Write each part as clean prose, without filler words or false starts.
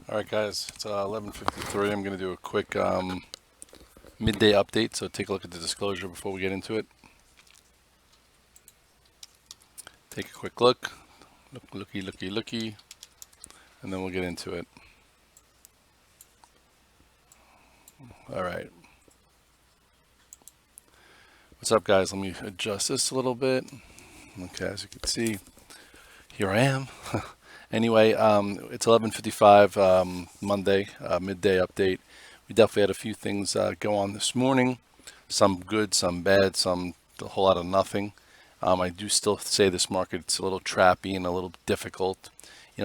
All right, guys, it's 11:53. I'm going to do a quick midday update, so take a look at the disclosure before we get into it. Take a quick look, looky, and then we'll get into it. All right. What's up, guys? Let me adjust this a little bit. Okay, as you can see, here I am. Anyway, it's 11:55 Monday, midday update. We definitely had a few things go on this morning. Some good, some bad, some a whole lot of nothing. I do still say this market's a little trappy and a little difficult.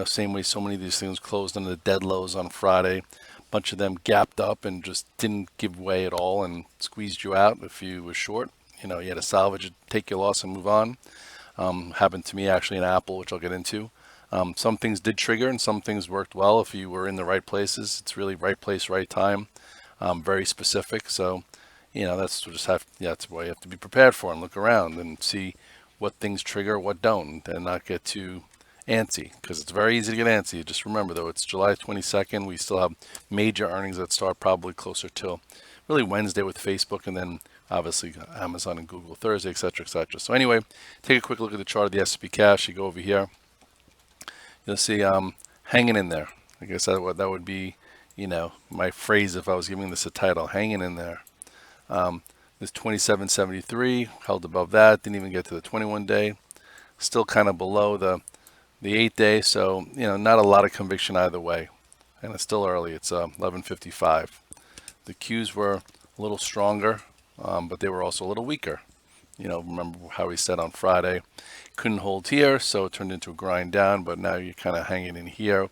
Same way so many of these things closed on the dead lows on Friday. A bunch of them gapped up and just didn't give way at all and squeezed you out if you were short. You had to salvage it, take your loss and move on. Happened to me actually in Apple, which I'll get into. Some things did trigger and some things worked well if you were in the right places. It's really right place, right time. Very specific. So, that's that's why you have to be prepared for and look around and see what things trigger, what don't, and not get too antsy, because it's very easy to get antsy. Just remember though, it's July 22nd. We still have major earnings that start probably closer to really Wednesday with Facebook, and then obviously Amazon and Google Thursday, etc., etc. So anyway, take a quick look at the chart of the S&P cash. You go over here, you'll see hanging in there. I guess that would be, my phrase if I was giving this a title, hanging in there. This 27.73 held above that, didn't even get to the 21 day, still kind of below the 8 day, so not a lot of conviction either way, and it's still early. It's 11:55. The Qs were a little stronger, but they were also a little weaker. Remember how we said on Friday, couldn't hold here, so it turned into a grind down, but now you're kind of hanging in here.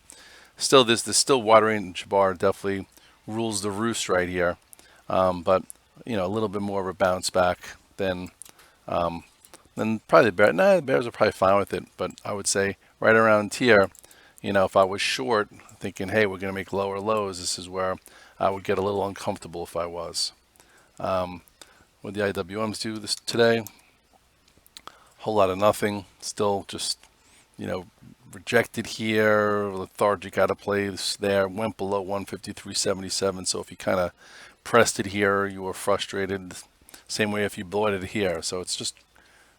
Still, this still water range bar definitely rules the roost right here, but a little bit more of a bounce back than probably the Bears. Nah, the Bears are probably fine with it, but I would say right around here, if I was short, thinking, hey, we're going to make lower lows, this is where I would get a little uncomfortable if I was. What the IWMs do this today? Whole lot of nothing. Still just, rejected here, lethargic out of place there, went below 153.77. So if you kind of pressed it here, you were frustrated. Same way if you bought it here. So it's just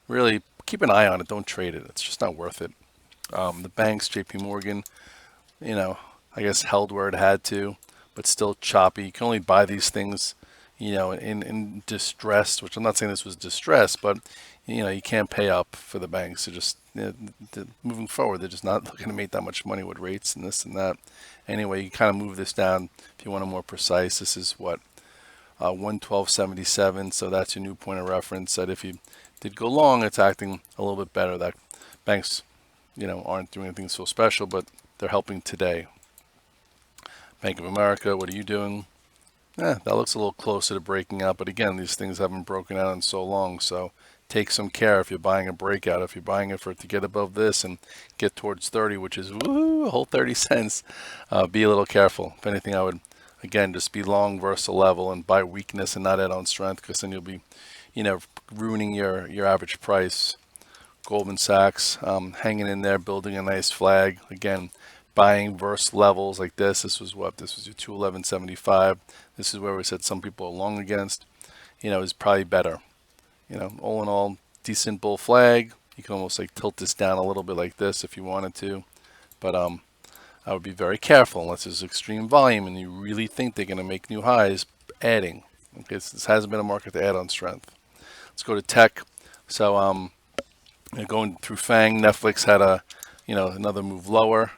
really keep an eye on it. Don't trade it. It's just not worth it. The banks, JP Morgan, I guess held where it had to, but still choppy. You can only buy these things, in distress, which I'm not saying this was distress, but you can't pay up for the banks. They're just moving forward. They're just not looking to make that much money with rates and this and that. Anyway, you kind of move this down if you want a more precise. This is what 112.77. So that's your new point of reference. That if you did go long, it's acting a little bit better. That banks, aren't doing anything so special, but they're helping today. Bank of America, what are you doing? That looks a little closer to breaking out, but again, these things haven't broken out in so long, so take some care if you're buying a breakout. If you're buying it for it to get above this and get towards 30, which is woo, a whole 30 cents, be a little careful. If anything, I would, again, just be long versus a level and buy weakness and not add on strength, because then you'll be, ruining your average price. Goldman Sachs, hanging in there, building a nice flag. Again, buying versus levels like this. This was what? This was your 211.75. This is where we said some people are long against. Is probably better. All in all, decent bull flag. You can almost like tilt this down a little bit like this if you wanted to, but I would be very careful unless there's extreme volume and you really think they're going to make new highs. Adding. Okay, this hasn't been a market to add on strength. Let's go to tech. So going through FANG, Netflix had another move lower.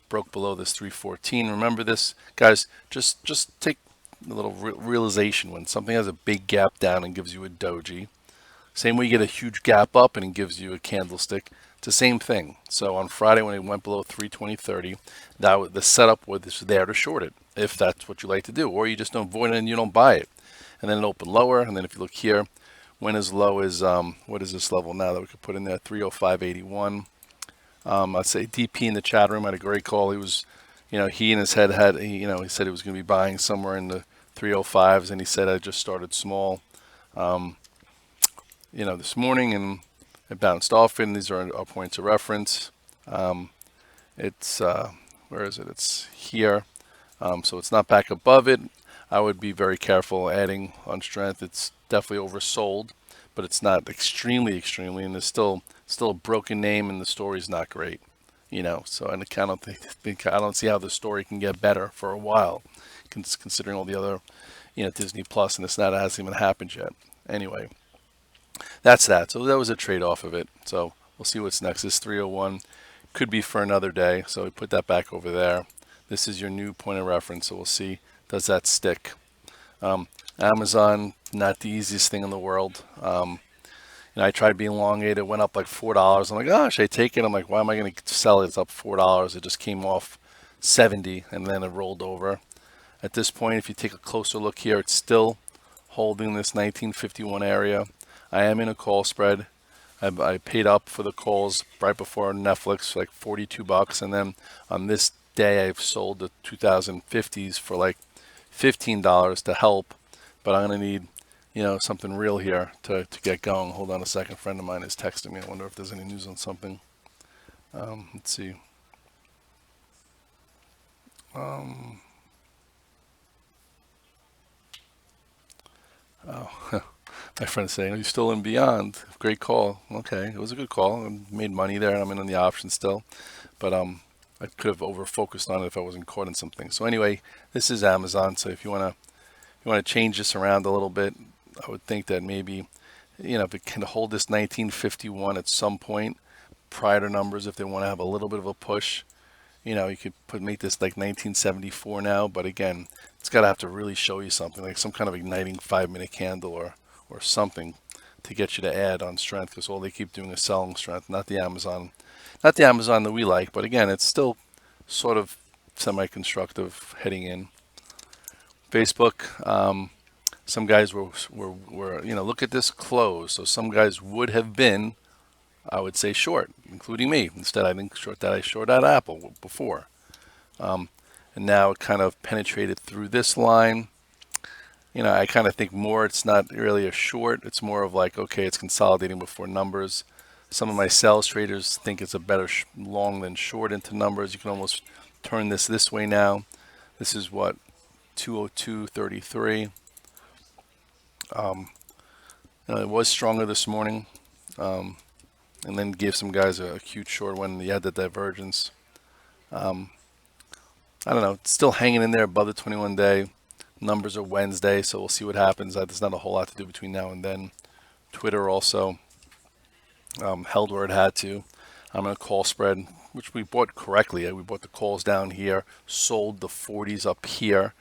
Broke below this 314. Remember this, guys. Just take a little realization when something has a big gap down and gives you a doji. Same way you get a huge gap up and it gives you a candlestick. It's the same thing. So on Friday when it went below 320.30, the setup was there to short it, if that's what you like to do, or you just don't avoid it and you don't buy it. And then it opened lower, and then if you look here, went as low as what is this level now that we could put in there? 305.81. I'd say DP in the chat room had a great call. He was, he in his head had, he said he was going to be buying somewhere in the 305s, and he said I just started small, this morning, and it bounced off. And these are our points of reference. It's where is it? It's here. So it's not back above it. I would be very careful adding on strength. It's definitely oversold, but it's not extremely, and there's still a broken name, and the story's not great, you know. So and I don't see how the story can get better for a while, considering all the other, you know, Disney Plus, and this that hasn't even happened yet. Anyway, that's that. So that was a trade off of it. So we'll see what's next. This 301 could be for another day. So we put that back over there. This is your new point of reference. So we'll see, does that stick? Amazon, not the easiest thing in the world. You know, I tried being long eight. It went up like $4. I'm like, oh, should I take it? I'm like, why am I going to sell it? It's up $4. It just came off 70 and then it rolled over. At this point, if you take a closer look here, it's still holding this 1951 area. I am in a call spread. I paid up for the calls right before Netflix, like $42, and then on this day I've sold the 2050s for like $15 to help. But I'm gonna need, you know, something real here to get going. Hold on a second. A friend of mine is texting me. I wonder if there's any news on something. Let's see. Oh, my friend's saying, are you still in Beyond? Great call. Okay, it was a good call. I made money there, and I'm in on the option still. But I could have over focused on it if I wasn't caught in something. So anyway, this is Amazon. So if you wanna change this around a little bit, I would think that maybe, you know, if it can hold this 1951 at some point prior to numbers, if they want to have a little bit of a push, you know, you could make this like 1974 now. But again, it's got to have to really show you something, like some kind of igniting 5-minute candle or something to get you to add on strength, because all they keep doing is selling strength, not the Amazon that we like. But again, it's still sort of semi-constructive heading in. Facebook, some guys were you know, look at this close. So some guys would have been, I would say, short, including me. Instead, I didn't short that. I short that Apple before, and now it kind of penetrated through this line. You know, I kind of think more, it's not really a short. It's more of like, okay, it's consolidating before numbers. Some of my sales traders think it's a better long than short into numbers. You can almost turn this way now. This is what, 202.33. It was stronger this morning, and then gave some guys a cute short when you had the divergence. I don't know. It's still hanging in there above the 21-day. Numbers are Wednesday, so we'll see what happens. There's not a whole lot to do between now and then. Twitter also held where it had to. I'm in a call spread, which we bought correctly. We bought the calls down here, sold the 40s up here.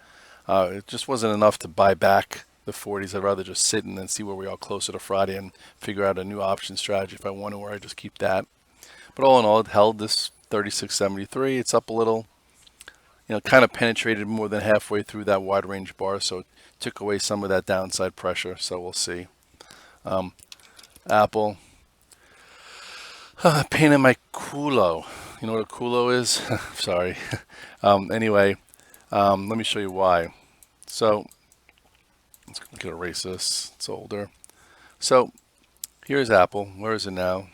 It just wasn't enough to buy back the 40s. I'd rather just sit and then see where we are closer to Friday and figure out a new option strategy if I want to, or I just keep that. But all in all, it held this 36.73. It's up a little. You know, kind of penetrated more than halfway through that wide range bar, so it took away some of that downside pressure. So we'll see. Apple. Pain in my culo. You know what a culo is? Sorry. Anyway, let me show you why. So let's erase this. It's older. So here's Apple. Where is it now?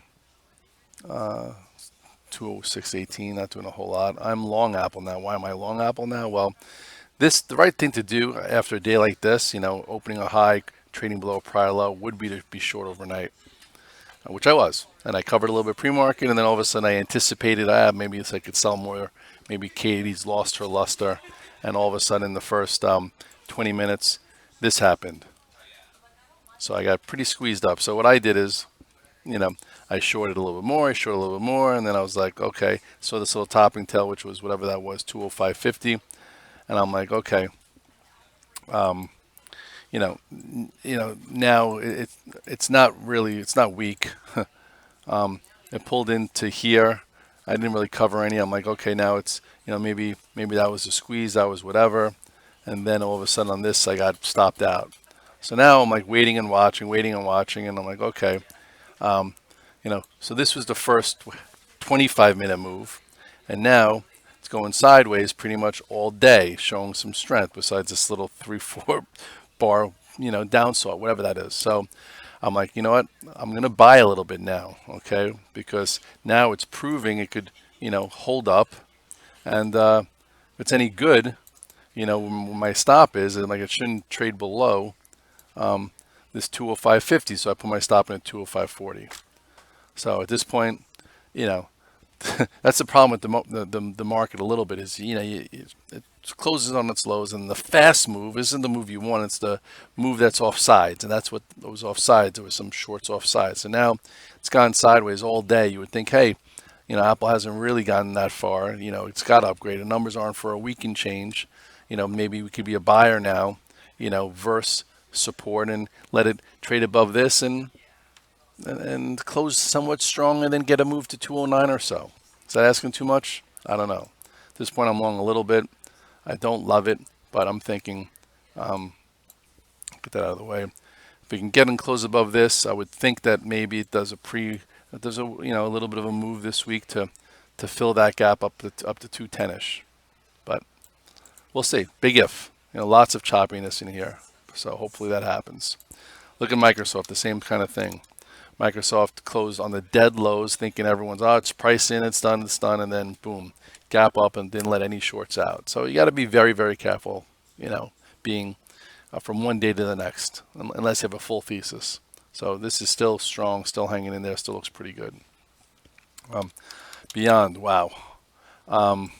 206.18, not doing a whole lot. I'm long Apple now. Why am I long Apple now? Well, the right thing to do after a day like this, you know, opening a high, trading below a prior low, would be to be short overnight, which I was. And I covered a little bit pre-market, and then all of a sudden I anticipated, maybe I could sell more. Maybe Katie's lost her luster. And all of a sudden in the first 20 minutes, this happened. So I got pretty squeezed up. So what I did is, you know, I shorted a little bit more, and then I was like, okay, so this little topping tail, which was whatever that was, 205.50, and I'm like, okay, you know, now it's not weak. It pulled into here. I didn't really cover any. I'm like, okay, now it's, you know, maybe that was a squeeze, that was whatever, and then all of a sudden on this I got stopped out. So now I'm like waiting and watching, and I'm like, okay. You know, so this was the first 25-minute move, and now it's going sideways pretty much all day, showing some strength besides this little 3-4 bar, you know, downswing, whatever that is. So I'm like, you know what, I'm going to buy a little bit now, okay, because now it's proving it could, you know, hold up, And if it's any good, where my stop is, and like it shouldn't trade below this 205.50. So I put my stop in at 205.40. So at this point, you know, that's the problem with the market a little bit is, it closes on its lows, and the fast move isn't the move you want. It's the move that's off sides, and that's what was off sides. There was some shorts off sides. So now it's gone sideways all day. You would think, hey, Apple hasn't really gotten that far. It's got to upgrade. The numbers aren't for a week and change. Maybe we could be a buyer now, versus support and let it trade above this and close somewhat strong and then get a move to 209 or so. Is that asking too much? I don't know. At this point, I'm long a little bit. I don't love it, but I'm thinking, get that out of the way. If we can get and close above this, I would think that maybe it does a little bit of a move this week to fill that gap up to 210ish. But we'll see. Big if. Lots of choppiness in here. So hopefully that happens. Look at Microsoft, the same kind of thing. Microsoft closed on the dead lows, thinking everyone's, it's priced in, it's done, and then boom, gap up and didn't let any shorts out. So you got to be very, very careful, being from one day to the next, unless you have a full thesis. So this is still strong, still hanging in there, still looks pretty good. Beyond, wow. What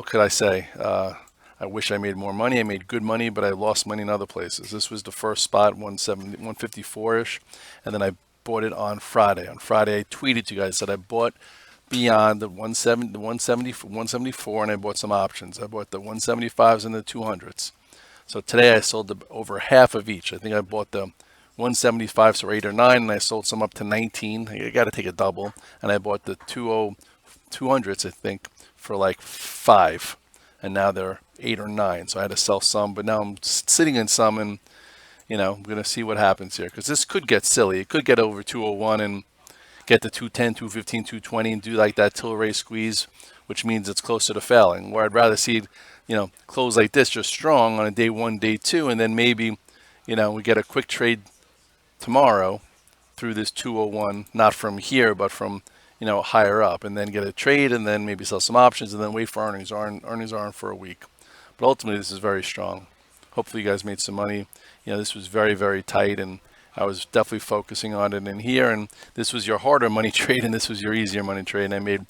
could I say? I wish I made more money. I made good money, but I lost money in other places. This was the first spot, 154-ish, and then I bought it on Friday. On Friday, I tweeted to you guys that I bought beyond the 174, and I bought some options. I bought the 175s and the 200s. So today I sold over half of each. I think I bought the 175s for 8 or 9, and I sold some up to 19. I got to take a double, and I bought the 200s, I think, for like 5. And now they're 8 or 9, so I had to sell some. But now I'm sitting in some, and I'm going to see what happens here, because this could get silly. It could get over 201 and get to 210, 215, 220, and do like that Tilray squeeze, which means it's closer to failing. Where I'd rather see it, close like this, just strong on a day 1, day 2, and then maybe, we get a quick trade tomorrow through this 201, not from here, but from higher up, and then get a trade, and then maybe sell some options, and then wait for earnings. Earnings aren't for a week. But ultimately, this is very strong. Hopefully, you guys made some money. This was very, very tight, and I was definitely focusing on it in here. And this was your harder money trade, and this was your easier money trade. And I made,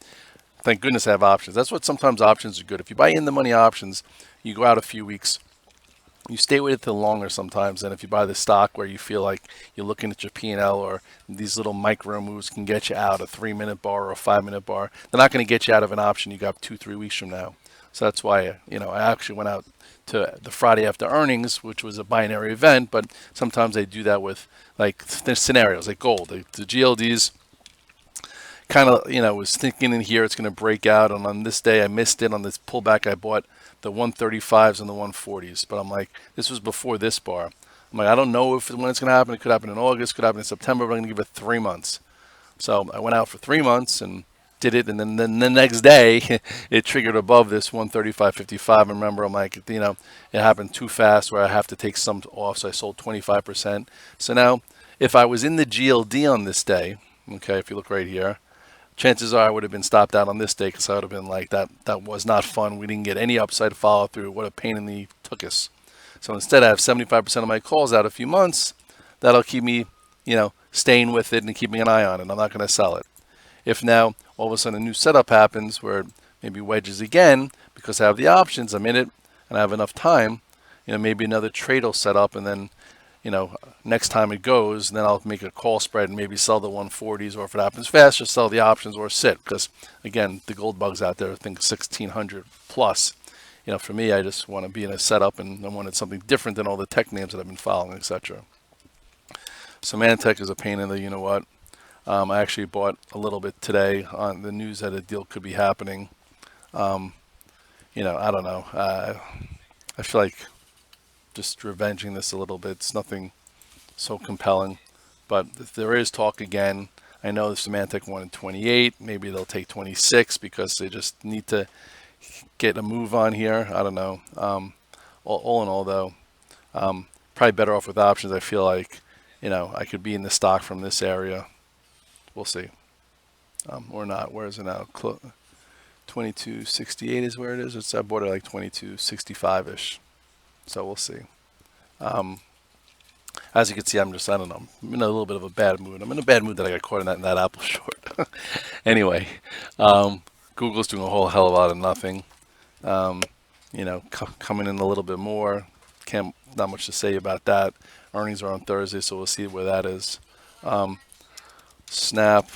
thank goodness I have options. That's what sometimes options are good. If you buy in the money options, you go out a few weeks. You stay with it till longer sometimes than if you buy the stock where you feel like you're looking at your P&L, or these little micro moves can get you out a 3-minute bar or a 5-minute bar. They're not going to get you out of an option you got 2-3 weeks from now. So that's why, I actually went out to the Friday after earnings, which was a binary event, but sometimes they do that with like scenarios like gold. The GLDs kind of, was thinking in here it's going to break out, and on this day I missed it. On this pullback I bought the 135s and the 140s, but I'm like, this was before this bar. I'm like, I don't know when it's going to happen. It could happen in August, could happen in September, but I'm going to give it 3 months. So I went out for 3 months and did it, and then the next day it triggered above this 135.55. Remember, I'm like, it happened too fast where I have to take some off, so I sold 25%. So now, if I was in the GLD on this day, okay, if you look right here, chances are I would have been stopped out on this day, because I would have been like, that was not fun. We didn't get any upside follow through. What a pain in the tuchus. So instead I have 75% of my calls out a few months. That'll keep me, staying with it and keeping an eye on it. I'm not going to sell it. If now all of a sudden a new setup happens where it maybe wedges again, because I have the options, I'm in it, and I have enough time, maybe another trade will set up, and then next time it goes, then I'll make a call spread and maybe sell the 140s, or if it happens fast, just sell the options or sit, because again, the gold bugs out there think 1600 plus. For me, I just want to be in a setup, and I wanted something different than all the tech names that I've been following, etc. Symantec is a pain in the what. I actually bought a little bit today on the news that a deal could be happening. I don't know. I feel like just revenging this a little bit. It's nothing so compelling, but if there is talk again, I know the Symantec wanted 28. Maybe they'll take 26 because they just need to get a move on here. I don't know. All in all, though, probably better off with options. I feel like, I could be in the stock from this area. We'll see. Or not. Where is it now? 2268 is where it is. It's I bought it like 2265-ish. So we'll see. As you can see, I don't know, I'm in a little bit of a bad mood. I'm in a bad mood that I got caught in that Apple short. Anyway, Google's doing a whole hell of a lot of nothing. Coming in a little bit more. Not much to say about that. Earnings are on Thursday, so we'll see where that is. Snap,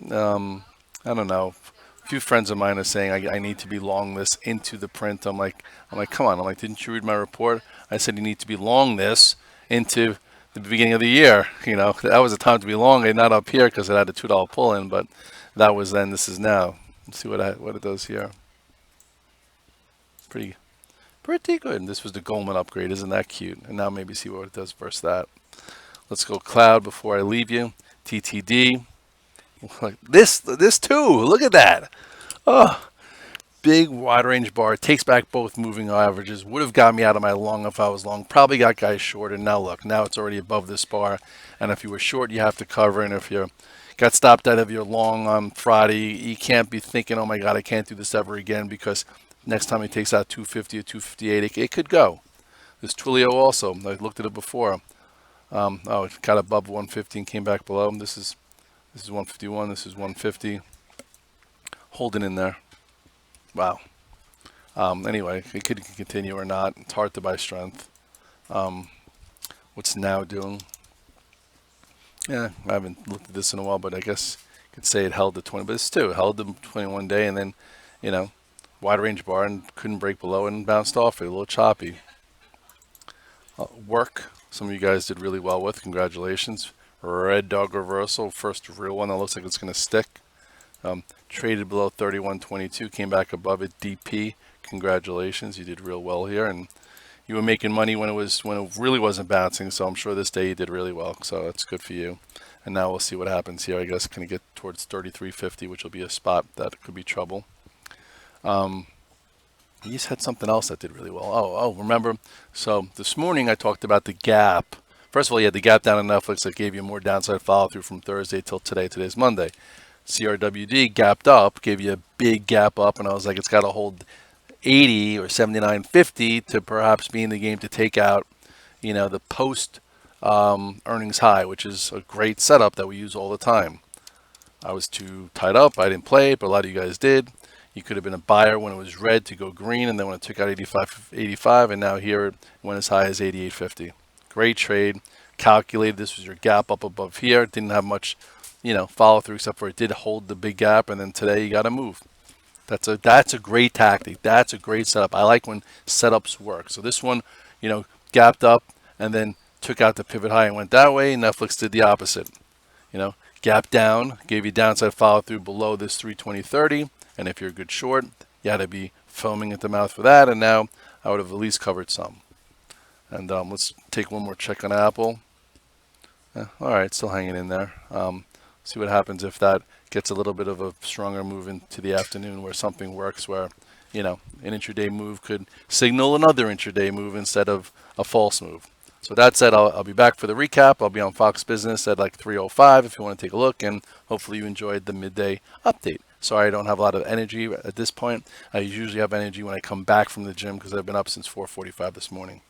I don't know. A few friends of mine are saying I need to be long this into the print. I'm like, come on. I'm like, didn't you read my report? I said you need to be long this into the beginning of the year. That was the time to be long, and not up here because it had a $2 pull in. But that was then. This is now. Let's see what it does here. Pretty good. And this was the Goldman upgrade. Isn't that cute? And now maybe see what it does versus that. Let's go cloud before I leave you. TTD. This too. Look at that. Oh, big wide range bar. Takes back both moving averages. Would have got me out of my long if I was long. Probably got guys short. And now look. Now it's already above this bar. And if you were short, you have to cover. And if you got stopped out of your long on Friday, you can't be thinking, oh my God, I can't do this ever again, because next time he takes out 250 or 258, it could go. This Twilio also. I looked at it before. It got above 150 and came back below. This is 151. This is 150. Holding in there. Wow. Anyway, it could continue or not. It's hard to buy strength. What's now doing? Yeah, I haven't looked at this in a while, but I guess you could say it held the 20. But it's too. It held the 21 day, and then, wide range bar and couldn't break below and bounced off it. A little choppy. Work. Some of you guys did really well with. Congratulations. RedDog reversal. First real one that looks like it's going to stick. Traded below 31.22. Came back above it. DP. Congratulations. You did real well here. And you were making money when it really wasn't bouncing. So I'm sure this day you did really well. So that's good for you. And now we'll see what happens here. I guess can get towards 33.50, which will be a spot that could be trouble. You just had something else that did really well. Remember? So this morning I talked about the gap. First of all, you had the gap down on Netflix that gave you more downside follow through from Thursday till today. Today's Monday. CRWD gapped up, gave you a big gap up, and I was like, it's got to hold 80 or 79.50 to perhaps be in the game to take out, the post earnings high, which is a great setup that we use all the time. I was too tied up. I didn't play it, but a lot of you guys did. You could have been a buyer when it was red to go green, and then when it took out 85, and now here it went as high as 88.50. Great trade. Calculated. This was your gap up above here. Didn't have much, follow through, except for it did hold the big gap, and then today you got to move. That's a great tactic. That's a great setup. I like when setups work. So this one, gapped up and then took out the pivot high and went that way. Netflix did the opposite. Gap down, gave you downside follow through below this 320.30. And if you're a good short, you had to be foaming at the mouth for that. And now I would have at least covered some. And let's take one more check on Apple. All right, still hanging in there. See what happens if that gets a little bit of a stronger move into the afternoon, where something works where, an intraday move could signal another intraday move instead of a false move. So that said, I'll be back for the recap. I'll be on Fox Business at like 3:05 if you want to take a look, and hopefully you enjoyed the midday update. Sorry I don't have a lot of energy at this point. I usually have energy when I come back from the gym because I've been up since 4:45 this morning.